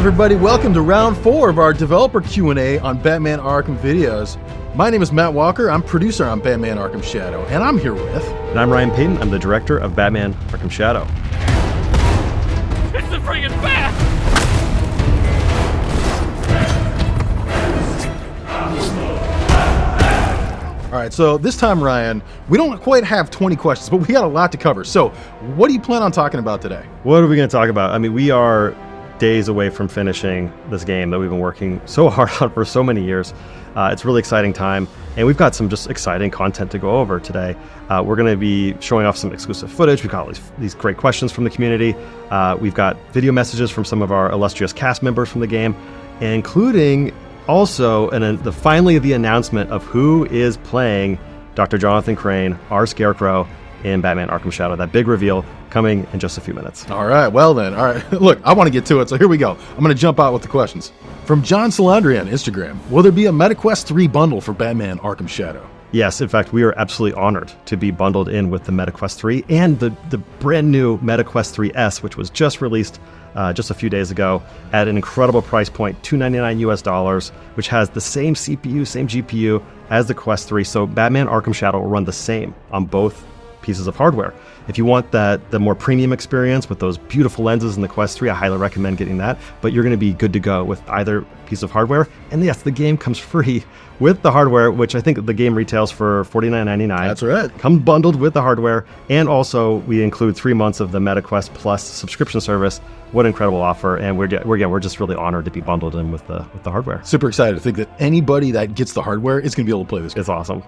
everybody? Welcome to round 4 of our developer Q&A on Batman Arkham videos. My name is Matt Walker. I'm producer on Batman Arkham Shadow, and I'm here with... And I'm Ryan Payton. I'm the director of Batman Arkham Shadow. It's the friggin' bat! All right, so this time, Ryan, we don't quite have 20 questions, but we got a lot to cover. So what do you plan on talking about today? What are we going to talk about? I mean, we are days away from finishing this game that we've been working so hard on for so many years. It's a really exciting time, and we've got some just exciting content to go over today. We're going to be showing off some exclusive footage. We've got all these great questions from the community. We've got video messages from some of our illustrious cast members from the game, including also finally the announcement of who is playing Dr. Jonathan Crane, our Scarecrow, in Batman Arkham Shadow. That big reveal coming in just a few minutes. All right, well then. All right, look, I want to get to it, so here we go. I'm going to jump out with the questions. From John Salandri on Instagram, will there be a MetaQuest 3 bundle for Batman Arkham Shadow? Yes, in fact, we are absolutely honored to be bundled in with the MetaQuest 3 and the brand new MetaQuest 3S, which was just released just a few days ago at an incredible price point, $299 US, which has the same CPU, same GPU as the Quest 3. So Batman Arkham Shadow will run the same on both pieces of hardware. If you want the more premium experience with those beautiful lenses in the Quest 3, I highly recommend getting that. But you're going to be good to go with either piece of hardware. And yes, the game comes free with the hardware, which I think the game retails for $49.99. That's right. Come bundled with the hardware. And also, we include 3 months of the MetaQuest Plus subscription service. What an incredible offer. And we're just really honored to be bundled in with the hardware. Super excited to think that anybody that gets the hardware is going to be able to play this game. It's awesome.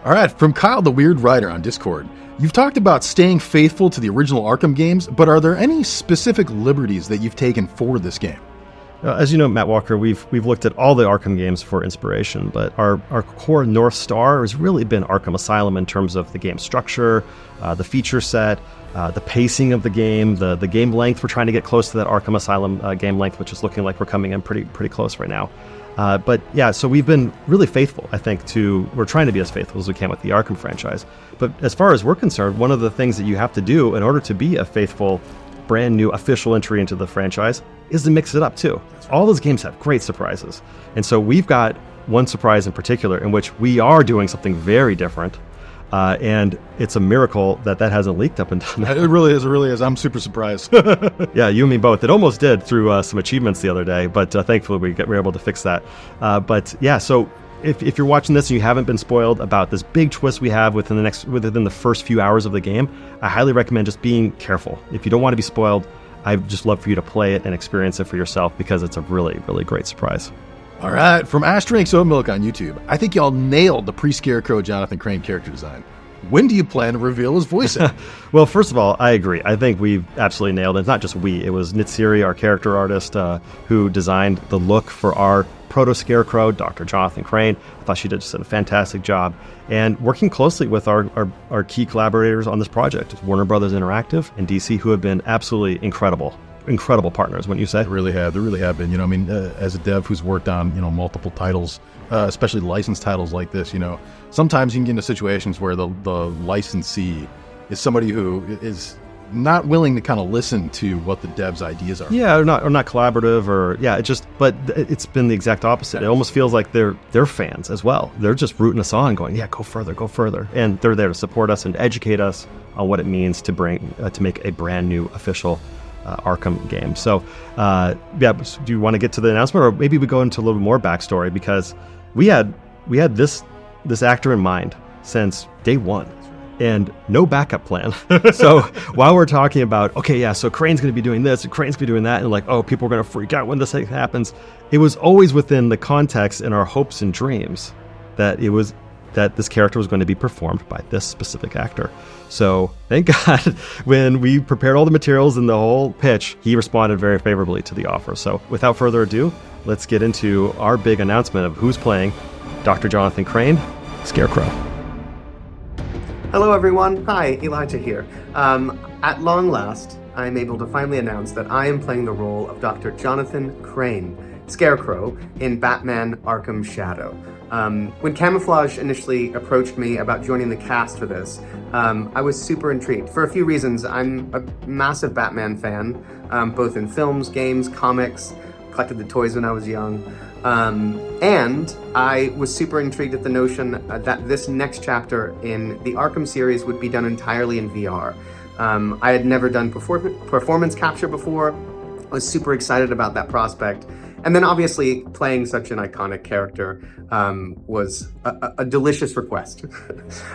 All right, from Kyle the Weird Writer on Discord. You've talked about staying faithful to the original Arkham games, but are there any specific liberties that you've taken for this game? As you know, Matt Walker, we've looked at all the Arkham games for inspiration, but our core North Star has really been Arkham Asylum in terms of the game structure, the feature set, the pacing of the game, the game length. We're trying to get close to that Arkham Asylum game length, which is looking like we're coming in pretty close right now. But yeah, so we've been really faithful, I think, we're trying to be as faithful as we can with the Arkham franchise. But as far as we're concerned, one of the things that you have to do in order to be a faithful, brand new official entry into the franchise is to mix it up too. All those games have great surprises. And so we've got one surprise in particular in which we are doing something very different. And it's a miracle that hasn't leaked up until now. It really is. I'm super surprised. Yeah, you and me both. It almost did through some achievements the other day, but thankfully we were able to fix that. But yeah, so if you're watching this and you haven't been spoiled about this big twist we have within the first few hours of the game, I highly recommend just being careful. If you don't want to be spoiled, I'd just love for you to play it and experience it for yourself because it's a really, really great surprise. All right, from Ash Drinks Oat Milk on YouTube. I think y'all nailed the pre-Scarecrow Jonathan Crane character design. When do you plan to reveal his voice? Well, first of all, I agree. I think we've absolutely nailed it. It's not just we. It was Nitsiri, our character artist, who designed the look for our proto-Scarecrow, Dr. Jonathan Crane. I thought she did just a fantastic job. And working closely with our key collaborators on this project, Warner Brothers Interactive and DC, who have been absolutely incredible partners, wouldn't you say? They really have been. As a dev who's worked on multiple titles, especially licensed titles like this, sometimes you can get into situations where the licensee is somebody who is not willing to kind of listen to what the dev's ideas are. Yeah, or not collaborative, but it's been the exact opposite. It almost feels like they're fans as well. They're just rooting us on, going, yeah, go further, and they're there to support us and educate us on what it means to make a brand new official Arkham game. So, do you want to get to the announcement, or maybe we go into a little more backstory, because we had this actor in mind since day one. And no backup plan. So while we're talking about, so Crane's going to be doing this, and Crane's going to be doing that, and people are going to freak out when this thing happens, it was always within the context and our hopes and dreams that this character was going to be performed by this specific actor. So thank God, when we prepared all the materials and the whole pitch, he responded very favorably to the offer. So without further ado, let's get into our big announcement of who's playing Dr. Jonathan Crane, Scarecrow. Hello everyone, hi, Elijah here. At long last, I'm able to finally announce that I am playing the role of Dr. Jonathan Crane, Scarecrow, in Batman Arkham Shadow. When Camouflage initially approached me about joining the cast for this, I was super intrigued for a few reasons. I'm a massive Batman fan, both in films, games, comics, collected the toys when I was young. And I was super intrigued at the notion that this next chapter in the Arkham series would be done entirely in VR. I had never done performance capture before. I was super excited about that prospect. And then obviously playing such an iconic character was a delicious request.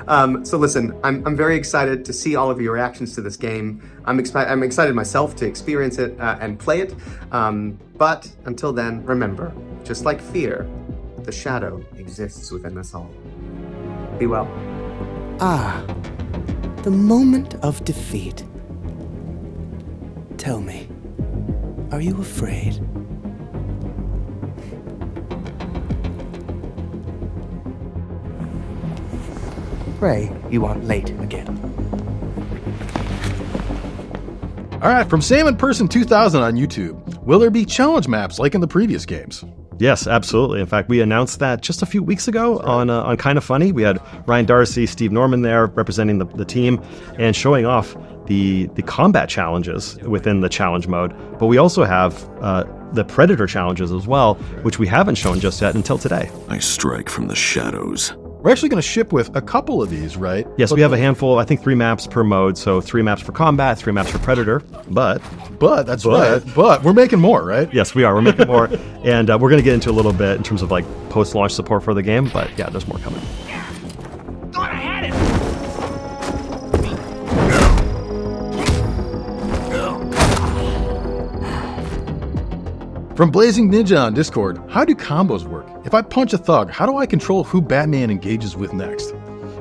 So listen, I'm very excited to see all of your reactions to this game. I'm excited myself to experience it and play it. But until then, remember, just like fear, the shadow exists within us all. Be well. Ah, the moment of defeat. Tell me, are you afraid? Pray you aren't late again. All right, from Salmon Person 2000 on YouTube, will there be challenge maps like in the previous games? Yes, absolutely. In fact, we announced that just a few weeks ago on Kind of Funny. We had Ryan Darcy, Steve Norman there representing the team and showing off the combat challenges within the challenge mode. But we also have the Predator challenges as well, which we haven't shown just yet until today. I strike from the shadows. We're actually going to ship with a couple of these, right? Yes, we have a handful, I think 3 maps per mode. So 3 maps for combat, 3 maps for Predator. But right. But we're making more, right? Yes, we are. We're making more. And we're going to get into a little bit in terms of like post-launch support for the game. But yeah, there's more coming. Thought I had it! From Blazing Ninja on Discord, how do combos work? If I punch a thug, how do I control who Batman engages with next?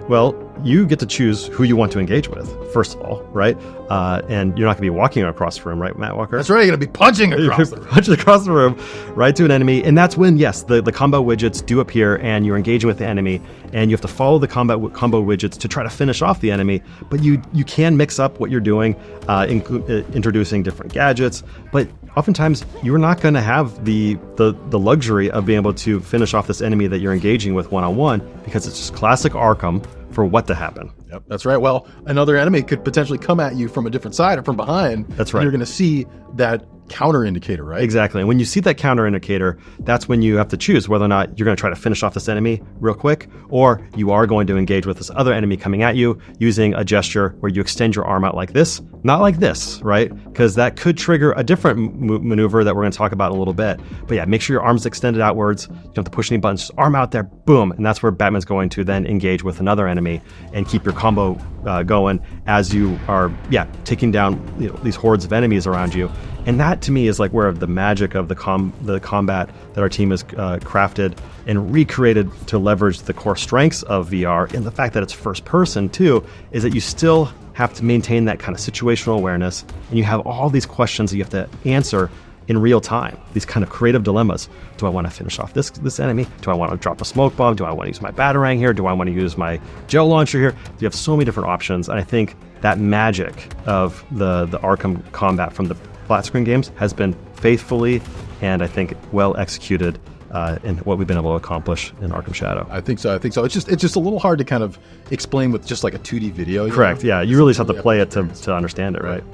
Well, you get to choose who you want to engage with, first of all, right? And you're not going to be walking across the room, right, Matt Walker? That's right, you're going to be punching across the room. Punching across the room, right to an enemy. And that's when, yes, the combo widgets do appear and you're engaging with the enemy. And you have to follow the combo widgets to try to finish off the enemy. But you can mix up what you're doing, introducing different gadgets. But oftentimes, you're not going to have the luxury of being able to finish off this enemy that you're engaging with one-on-one because it's just classic Arkham for what to happen. Yep, that's right. Well, another enemy could potentially come at you from a different side or from behind. That's right. And you're going to see that counter indicator, right? Exactly. And when you see that counter indicator, that's when you have to choose whether or not you're going to try to finish off this enemy real quick, or you are going to engage with this other enemy coming at you using a gesture where you extend your arm out like this, not like this, right? Because that could trigger a different maneuver that we're going to talk about in a little bit. But yeah, make sure your arm's extended outwards. You don't have to push any buttons. Just arm out there, boom. And that's where Batman's going to then engage with another enemy and keep your combo going as you are, taking down these hordes of enemies around you. And that, to me, is like where the magic of the combat that our team has crafted and recreated to leverage the core strengths of VR, and the fact that it's first person, too, is that you still have to maintain that kind of situational awareness, and you have all these questions that you have to answer in real time, these kind of creative dilemmas. Do I want to finish off this enemy? Do I want to drop a smoke bomb? Do I want to use my Batarang here? Do I want to use my gel launcher here? You have so many different options, and I think that magic of the Arkham combat from the flat screen games has been faithfully and I think well executed in what we've been able to accomplish in Arkham Shadow. I think so. It's just a little hard to kind of explain with just like a 2D video. Correct. Yeah, you really just have to play it to understand it, right?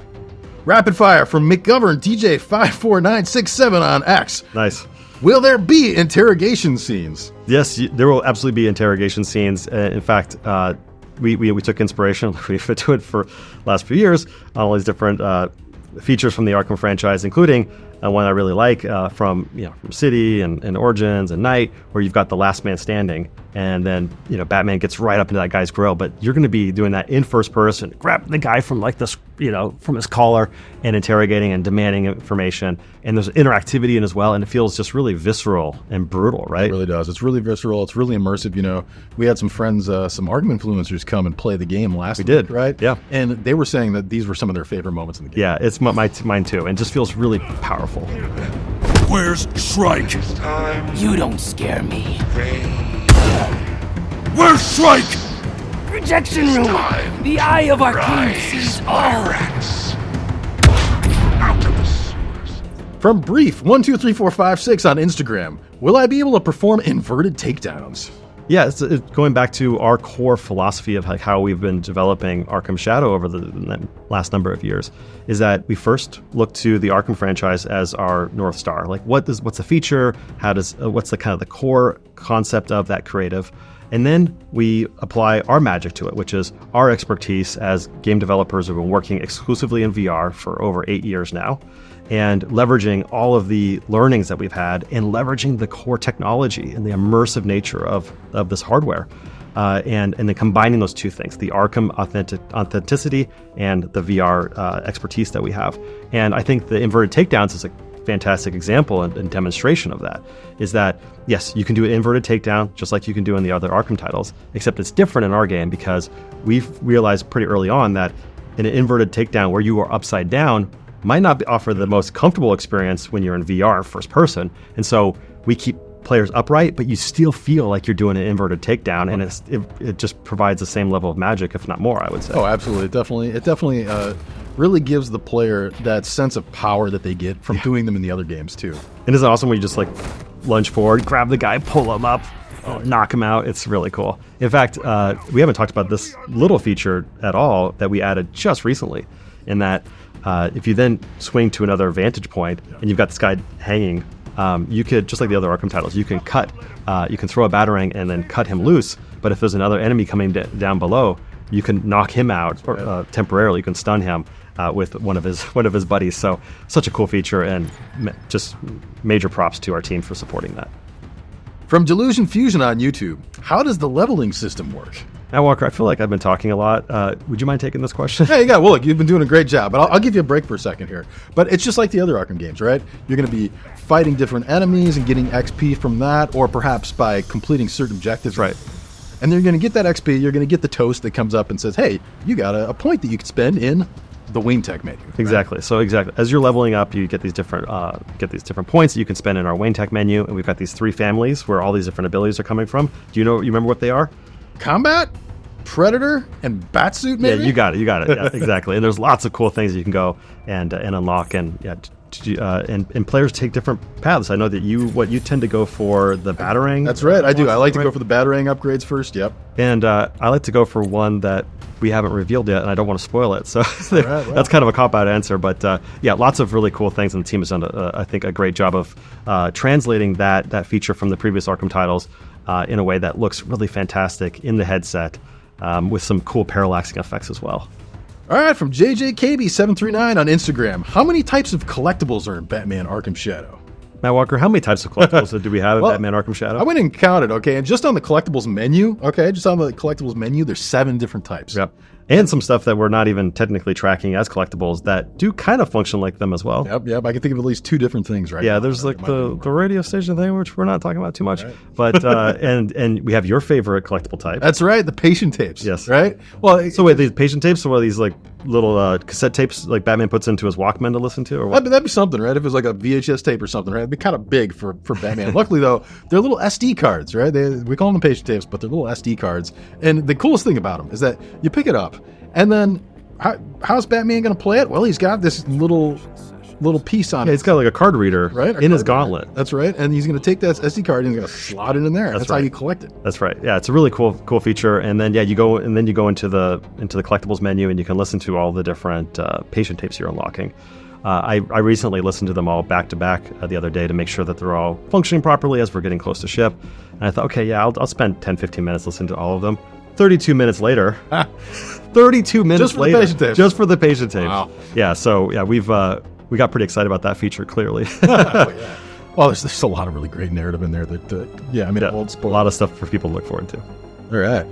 Rapid fire from McGovern DJ 54967 on X. Nice. Will there be interrogation scenes? Yes, there will absolutely be interrogation scenes. In fact, we took inspiration. We've been doing it for the last few years on all these different features from the Arkham franchise, including one I really like from City and Origins and Night, where you've got the last man standing, and then Batman gets right up into that guy's grill. But you're going to be doing that in first person, grab the guy from like this, from his collar, and interrogating and demanding information. And there's interactivity in as well, and it feels just really visceral and brutal, right? It really does. It's really visceral. It's really immersive. We had some friends, some Arkham influencers, come and play the game last week. We did, right? Yeah. And they were saying that these were some of their favorite moments in the game. Yeah, it's mine too, and it just feels really powerful. Where's Shrike? You don't scare me. Where's Shrike? Projection room! The eye of our king sees all! From Brief 123456 on Instagram, will I be able to perform inverted takedowns? Yeah, it's going back to our core philosophy of like how we've been developing Arkham Shadow over the last number of years, is that we first look to the Arkham franchise as our North Star. Like, what's the feature? What's the kind of the core concept of that creative? And then we apply our magic to it, which is our expertise as game developers who have been working exclusively in VR for over 8 years now, and leveraging all of the learnings that we've had and leveraging the core technology and the immersive nature of this hardware. And then combining those two things, the Arkham authenticity and the VR expertise that we have. And I think the inverted takedowns is a fantastic example and demonstration of that, is that, yes, you can do an inverted takedown just like you can do in the other Arkham titles, except it's different in our game because we've realized pretty early on that in an inverted takedown where you are upside down might not offer the most comfortable experience when you're in VR first person. And so we keep players upright, but you still feel like you're doing an inverted takedown, and it just provides the same level of magic, if not more, I would say. Oh, absolutely. It definitely really gives the player that sense of power that they get from doing them in the other games too. And isn't it awesome when you just like lunge forward, grab the guy, pull him up, knock him out? It's really cool. In fact, we haven't talked about this little feature at all that we added just recently, in that if you then swing to another vantage point and you've got this guy hanging, you could, just like the other Arkham titles, you can throw a Batarang and then cut him loose. But if there's another enemy coming down below, you can knock him out temporarily. You can stun him with one of his buddies. So such a cool feature, and just major props to our team for supporting that. From Delusion Fusion on YouTube, how does the leveling system work? Now, Walker, I feel like I've been talking a lot. Would you mind taking this question? Hey, yeah, well, look, you've been doing a great job, but I'll give you a break for a second here. But it's just like the other Arkham games, right? You're going to be fighting different enemies and getting XP from that, or perhaps by completing certain objectives. Right. And you're going to get that XP, you're going to get the toast that comes up and says, hey, you got a point that you can spend in the Wayne Tech menu. Right? Exactly. So exactly, as you're leveling up, you get these different points that you can spend in our Wayne Tech menu, and we've got these 3 families where all these different abilities are coming from. You remember what they are? Combat, Predator, and Batsuit, maybe? Yeah, you got it. Yeah, exactly. And there's lots of cool things you can go and unlock, and and players take different paths. I know that you tend to go for the Batarang. That's right, I do. I like to go for the Batarang upgrades first, yep. And I like to go for one that we haven't revealed yet, and I don't want to spoil it. So right. That's kind of a cop-out answer. But yeah, lots of really cool things, and the team has done, I think, a great job of translating that feature from the previous Arkham titles in a way that looks really fantastic in the headset, with some cool parallaxing effects as well. All right, from JJKB739 on Instagram, how many types of collectibles are in Batman Arkham Shadow? Matt Walker, how many types of collectibles do we have in Batman Arkham Shadow? I went and counted, okay, and just on the collectibles menu, there's 7 different types. Yep. And some stuff that we're not even technically tracking as collectibles that do kind of function like them as well. Yep. I can think of at least 2 different things right now. Yeah, there's like the radio station thing, which we're not talking about too much. Right. But and we have your favorite collectible type. That's right, the patient tapes. Yes. Right? Well, so wait, these patient tapes, or are these like little cassette tapes like Batman puts into his Walkman to listen to, or what? That'd be something, right? If it was like a VHS tape or something, right? It'd be kind of big for Batman. Luckily, though, they're little SD cards, right? We call them patient tapes, but they're little SD cards. And the coolest thing about them is that you pick it up, and then how's Batman going to play it? Well, he's got this little piece on it. Yeah, he's got like a card reader, right? In his gauntlet. That's right. And he's going to take that SD card and he's going to slot it in there. That's right. How you collect it. That's right. Yeah, it's a really cool feature. And then you go into the collectibles menu, and you can listen to all the different patient tapes you're unlocking. I recently listened to them all back to back the other day to make sure that they're all functioning properly as we're getting close to ship. And I thought, okay, yeah, I'll spend 10-15 minutes listening to all of them. 32 minutes later. 32 minutes later. Just for the patient tapes. Wow. Yeah, so yeah, we got pretty excited about that feature, clearly. Oh, yeah. Well, there's a lot of really great narrative in there that, won't spoil. A lot of stuff for people to look forward to. All right.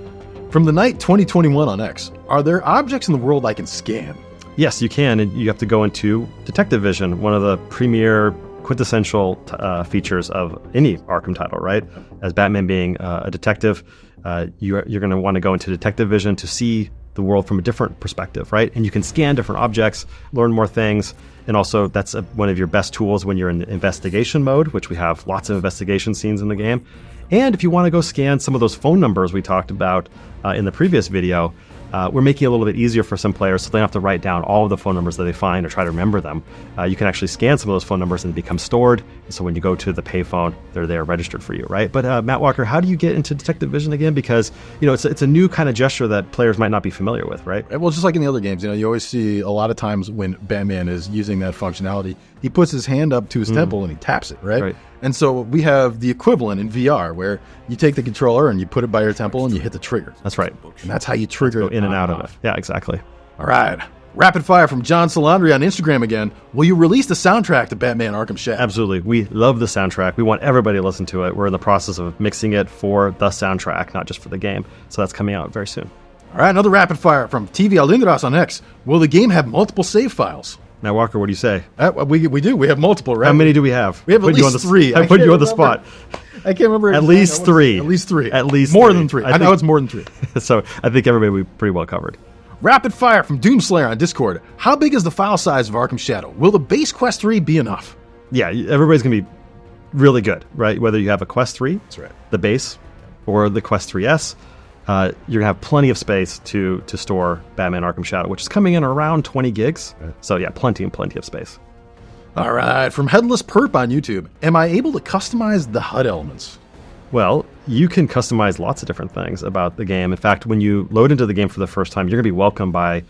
From the night 2021 on X, are there objects in the world I can scan? Yes, you can, and you have to go into Detective Vision, one of the premier quintessential features of any Arkham title, right? As Batman being a detective, you're going to want to go into Detective Vision to see the world from a different perspective, right? And you can scan different objects, learn more things, and also that's one of your best tools when you're in investigation mode, which we have lots of investigation scenes in the game. And if you want to go scan some of those phone numbers we talked about in the previous video, we're making it a little bit easier for some players so they don't have to write down all of the phone numbers that they find or try to remember them. You can actually scan some of those phone numbers and they become stored. So when you go to the payphone, they're there registered for you, right? But Matt Walker, how do you get into detective vision again? Because, it's a new kind of gesture that players might not be familiar with, right? Well, just like in the other games, you always see a lot of times when Batman is using that functionality, he puts his hand up to his temple and he taps it, right? And so we have the equivalent in VR where you take the controller and you put it by your temple and you hit the trigger. That's right. And that's how you trigger in and out of it. Yeah, exactly. All right. Rapid fire from John Salandri on Instagram again. Will you release the soundtrack to Batman Arkham Shadow? Absolutely. We love the soundtrack. We want everybody to listen to it. We're in the process of mixing it for the soundtrack, not just for the game. So that's coming out very soon. All right, another rapid fire from TV Alindras on X. Will the game have multiple save files? Now, Walker, what do you say? We do. We have multiple, right? How many do we have? We have at least 3. I put you on the spot. I can't remember. At least 3. At least 3. At least more 3. than 3. I know it's more than 3. So I think everybody will be pretty well covered. Rapid fire from Doomslayer on Discord. How big is the file size of Arkham Shadow? Will the base Quest 3 be enough? Yeah, everybody's going to be really good, right? Whether you have a Quest 3, that's right, the base, or the Quest 3S, you're going to have plenty of space to store Batman Arkham Shadow, which is coming in around 20 gigs. Right. So yeah, plenty of space. All right, from Headless Perp on YouTube. Am I able to customize the HUD elements? Well, you can customize lots of different things about the game. In fact, when you load into the game for the first time, you're going to be welcomed by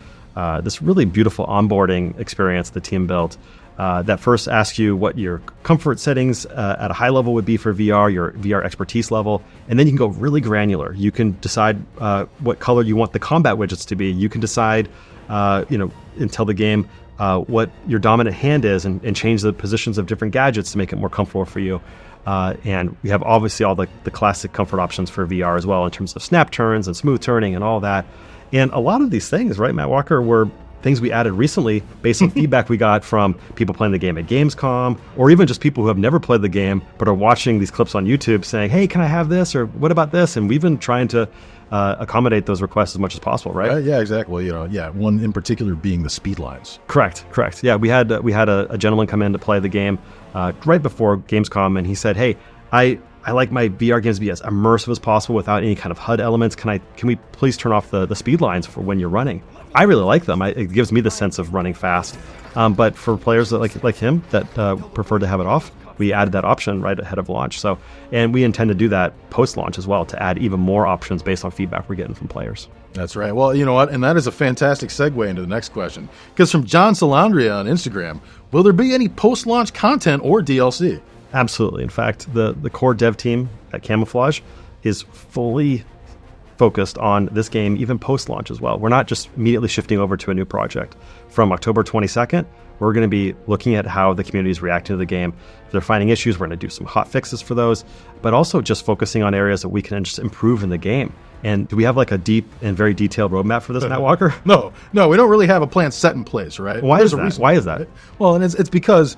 this really beautiful onboarding experience the team built that first asks you what your comfort settings at a high level would be for VR, your VR expertise level, and then you can go really granular. You can decide what color you want the combat widgets to be. You can decide, and tell the game what your dominant hand is and change the positions of different gadgets to make it more comfortable for you. And we have obviously all the classic comfort options for VR as well in terms of snap turns and smooth turning and all that. And a lot of these things, right, Matt Walker, were things we added recently based on feedback we got from people playing the game at Gamescom, or even just people who have never played the game but are watching these clips on YouTube saying, hey, can I have this? Or what about this? And we've been trying to accommodate those requests as much as possible, right? Yeah, exactly. One in particular being the speed lines. Correct. Yeah, we had a gentleman come in to play the game right before Gamescom, and he said, hey, I like my VR games to be as immersive as possible without any kind of HUD elements. Can we please turn off the speed lines for when you're running? I really like them. It gives me the sense of running fast. But for players that like him that prefer to have it off, we added that option right ahead of launch. And we intend to do that post-launch as well to add even more options based on feedback we're getting from players. That's right. Well, you know what? And that is a fantastic segue into the next question. Because from John Salandria on Instagram, will there be any post-launch content or DLC? Absolutely. In fact, the core dev team at Camouflage is fully focused on this game even post-launch as well. We're not just immediately shifting over to a new project. From October 22nd, we're going to be looking at how the community is reacting to the game. If they're finding issues, we're going to do some hot fixes for those, but also just focusing on areas that we can just improve in the game. And do we have like a deep and very detailed roadmap for this, Matt Walker? No, we don't really have a plan set in place, right? Why is that? Why is that? Well, and it's because,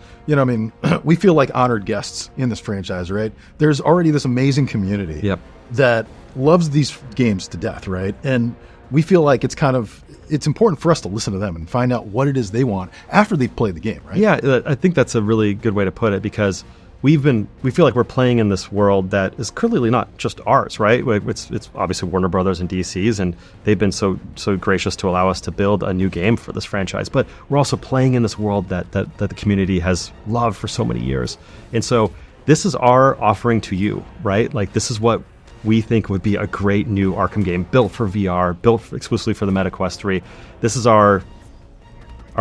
we feel like honored guests in this franchise, right? There's already this amazing community that loves these games to death, right? And we feel like it's important for us to listen to them and find out what it is they want after they've played the game, right? Yeah, I think that's a really good way to put it, because we feel like we're playing in this world that is clearly not just ours, right? It's obviously Warner Brothers and DC's, and they've been so gracious to allow us to build a new game for this franchise. But we're also playing in this world that the community has loved for so many years. And so this is our offering to you, right? Like, this is what we think would be a great new Arkham game built for VR, built exclusively for the MetaQuest 3. This is our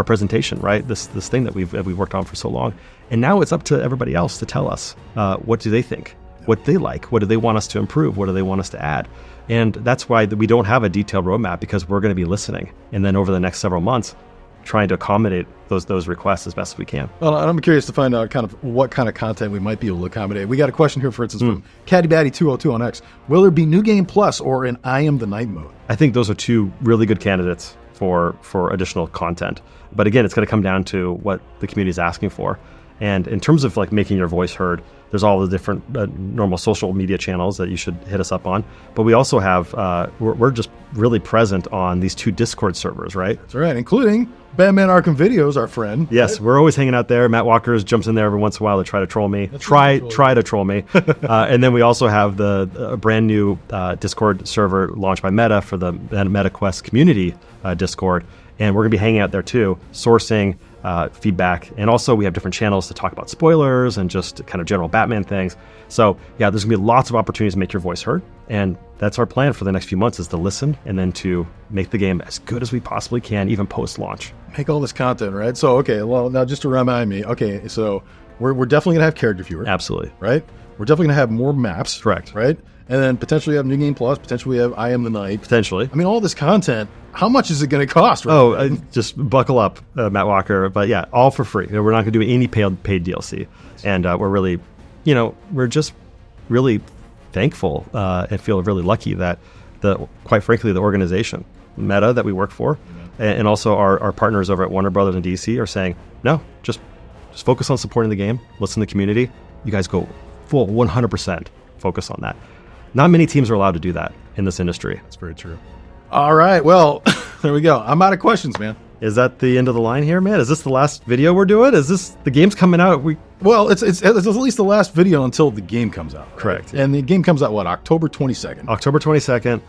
presentation, right? This thing that we've worked on for so long. And now it's up to everybody else to tell us what do they think, what they like, what do they want us to improve, what do they want us to add. And that's why we don't have a detailed roadmap, because we're going to be listening. And then over the next several months, trying to accommodate those requests as best as we can. Well, I'm curious to find out kind of what kind of content we might be able to accommodate. We got a question here, for instance, from CattyBatty202 on X. Will there be New Game Plus or an I Am the Night mode? I think those are two really good candidates for additional content. But again, it's going to come down to what the community is asking for. And in terms of like making your voice heard, There's all the different normal social media channels that you should hit us up on. But we also have, we're just really present on these 2 Discord servers, right? That's right, including Batman Arkham Videos, our friend. Yes, we're always hanging out there. Matt Walkers jumps in there every once in a while to try to troll me. Try to troll me. And then we also have the brand new Discord server launched by Meta for the Meta Quest community Discord. And we're going to be hanging out there too, sourcing feedback. And also we have different channels to talk about spoilers and just kind of general Batman things. So yeah, there's going to be lots of opportunities to make your voice heard. And that's our plan for the next few months, is to listen and then to make the game as good as we possibly can, even post-launch. Make all this content, right? So, okay, well, now just to remind me, okay, so we're definitely going to have character viewer. Absolutely. Right? We're definitely going to have more maps. Correct. Right? And then potentially have New Game Plus, potentially have I Am the Night. Potentially. I mean, all this content, how much is it going to cost? Right? Oh, just buckle up, Matt Walker. But yeah, all for free. We're not going to do any paid DLC. And we're really, we're just really thankful and feel really lucky that quite frankly, the organization, Meta, that we work for, and also our partners over at Warner Brothers and DC are saying, no, just focus on supporting the game, listen to the community. You guys go full 100% focus on that. Not many teams are allowed to do that in this industry. That's very true. All right, well, there we go. I'm out of questions, man. Is that the end of the line here, man? Is this the last video we're doing? Is this the game's coming out? Well, it's at least the last video until the game comes out. Right? Correct. And the game comes out, what, October 22nd? October 22nd.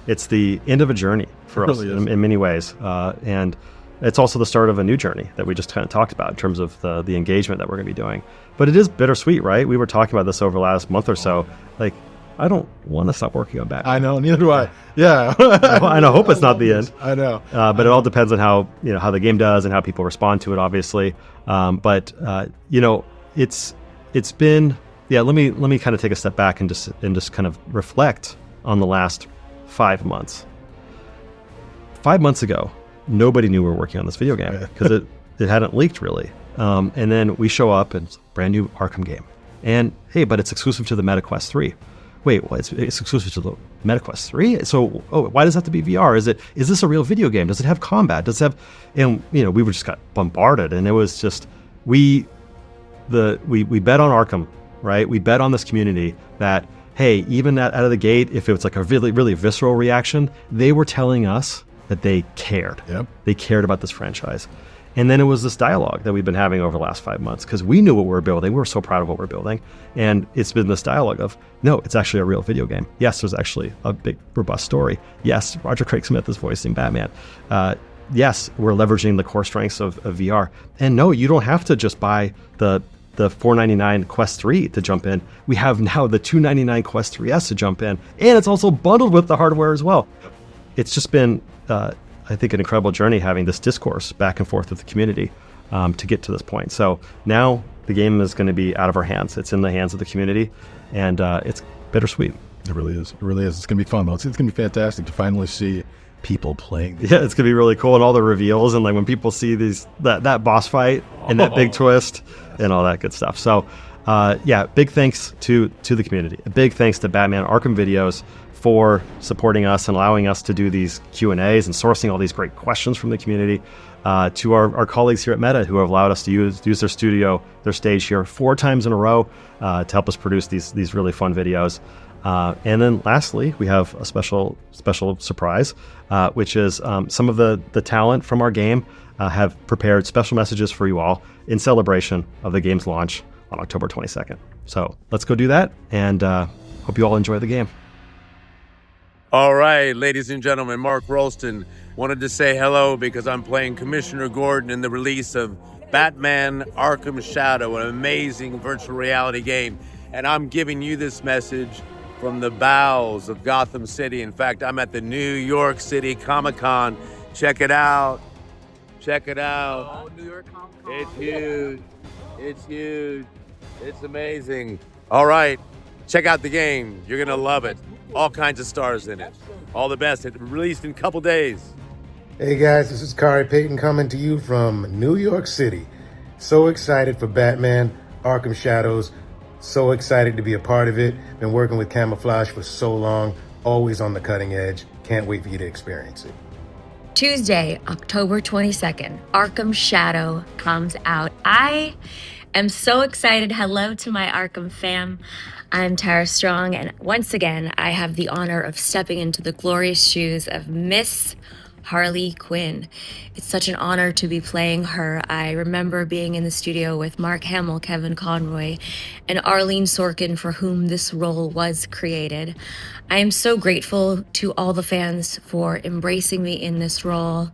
It's the end of a journey for us really in many ways. And it's also the start of a new journey that we just kind of talked about in terms of the engagement that we're going to be doing. But it is bittersweet, right? We were talking about this over the last month or so. Like, I don't want to stop working on Batman. I know, neither do I. Yeah. And I hope it's not the end. I know. But it all depends on how the game does and how people respond to it, obviously. But it's been, let me kind of take a step back and just kind of reflect on the last 5 months. 5 months ago, nobody knew we were working on this video game because it hadn't leaked really. And then we show up and it's a brand new Arkham game. And hey, but it's exclusive to the Meta Quest 3. Wait, well, it's exclusive to the Meta Quest 3? So, why does it have to be VR? Is this a real video game? Does it have combat? Does it have, and we were just got bombarded, and it was just we bet on Arkham, right? We bet on this community that, hey, even out of the gate, if it was like a really, really visceral reaction, they were telling us that they cared. Yep. They cared about this franchise. And then it was this dialogue that we've been having over the last 5 months because we knew what we were building. We were so proud of what we're building. And it's been this dialogue of, no, it's actually a real video game. Yes, there's actually a big, robust story. Yes, Roger Craig Smith is voicing Batman. Yes, we're leveraging the core strengths of VR. And no, you don't have to just buy the $499 Quest 3 to jump in. We have now the $299 Quest 3S to jump in. And it's also bundled with the hardware as well. It's just been... I think an incredible journey having this discourse back and forth with the community to get to this point. So now the game is going to be out of our hands. It's in the hands of the community, and it's bittersweet. It really is. It really is. It's going to be fun, though. It's going to be fantastic to finally see people playing. Yeah, it's going to be really cool, and all the reveals, and like when people see that boss fight and that big twist and all that good stuff. So big thanks to the community. A big thanks to Batman Arkham Videos for supporting us and allowing us to do these Q&As and sourcing all these great questions from the community, to our colleagues here at Meta who have allowed us to use their studio, their stage here 4 times in a row to help us produce these really fun videos. And then lastly, we have a special surprise, which is some of the talent from our game have prepared special messages for you all in celebration of the game's launch on October 22nd. So let's go do that, and hope you all enjoy the game. All right, ladies and gentlemen, Mark Rolston wanted to say hello because I'm playing Commissioner Gordon in the release of Batman Arkham Shadow, an amazing virtual reality game. And I'm giving you this message from the bowels of Gotham City. In fact, I'm at the New York City Comic-Con. Check it out. Check it out. Oh, New York Comic-Con. It's huge. It's huge. It's amazing. All right, check out the game. You're going to love it. All kinds of stars in it. All the best. It released in a couple days. Hey guys, this is Kari Payton coming to you from New York City. So excited for Batman Arkham Shadows. So excited to be a part of it. Been working with Camouflage for so long. Always on the cutting edge. Can't wait for you to experience it. Tuesday, October 22nd, Arkham Shadow comes out. I am so excited. Hello to my Arkham fam. I'm Tara Strong, and once again, I have the honor of stepping into the glorious shoes of Miss Harley Quinn. It's such an honor to be playing her. I remember being in the studio with Mark Hamill, Kevin Conroy, and Arlene Sorkin, for whom this role was created. I am so grateful to all the fans for embracing me in this role.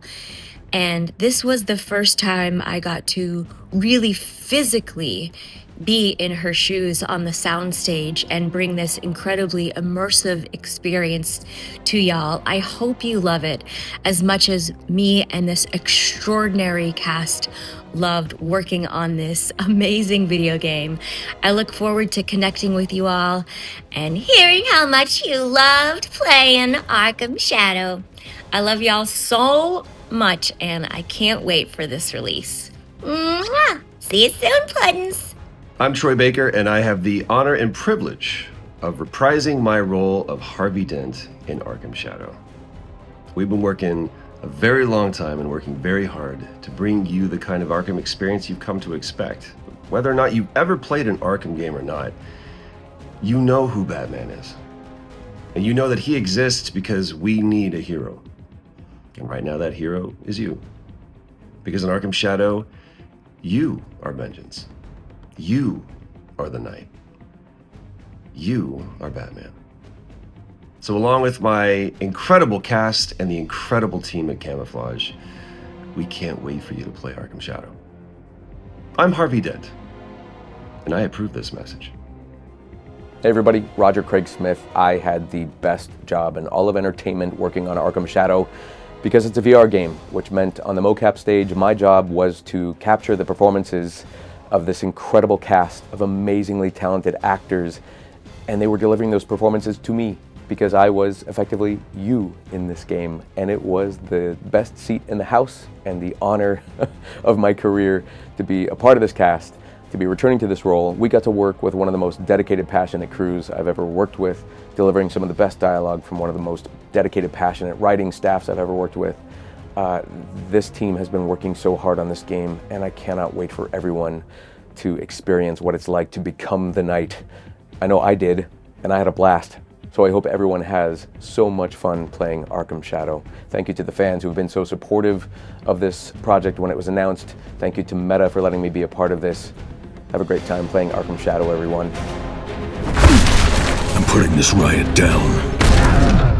And this was the first time I got to really physically be in her shoes on the soundstage and bring this incredibly immersive experience to y'all. I hope you love it as much as me and this extraordinary cast loved working on this amazing video game. I look forward to connecting with you all and hearing how much you loved playing Arkham Shadow. I love y'all so much, and I can't wait for this release. Mwah! See you soon, Puddins. I'm Troy Baker, and I have the honor and privilege of reprising my role of Harvey Dent in Arkham Shadow. We've been working a very long time and working very hard to bring you the kind of Arkham experience you've come to expect. Whether or not you've ever played an Arkham game or not, you know who Batman is. And you know that he exists because we need a hero. And right now that hero is you. Because in Arkham Shadow, you are vengeance. You are the Knight. You are Batman. So along with my incredible cast and the incredible team at Camouflage, we can't wait for you to play Arkham Shadow. I'm Harvey Dent, and I approve this message. Hey everybody, Roger Craig Smith. I had the best job in all of entertainment working on Arkham Shadow because it's a VR game, which meant on the mocap stage, my job was to capture the performances of this incredible cast of amazingly talented actors, and they were delivering those performances to me because I was effectively you in this game, and it was the best seat in the house and the honor of my career to be a part of this cast, to be returning to this role. We got to work with one of the most dedicated, passionate crews I've ever worked with, delivering some of the best dialogue from one of the most dedicated, passionate writing staffs I've ever worked with. This team has been working so hard on this game, and I cannot wait for everyone to experience what it's like to become the Knight. I know I did, and I had a blast. So I hope everyone has so much fun playing Arkham Shadow. Thank you to the fans who have been so supportive of this project when it was announced. Thank you to Meta for letting me be a part of this. Have a great time playing Arkham Shadow, everyone. I'm putting this riot down.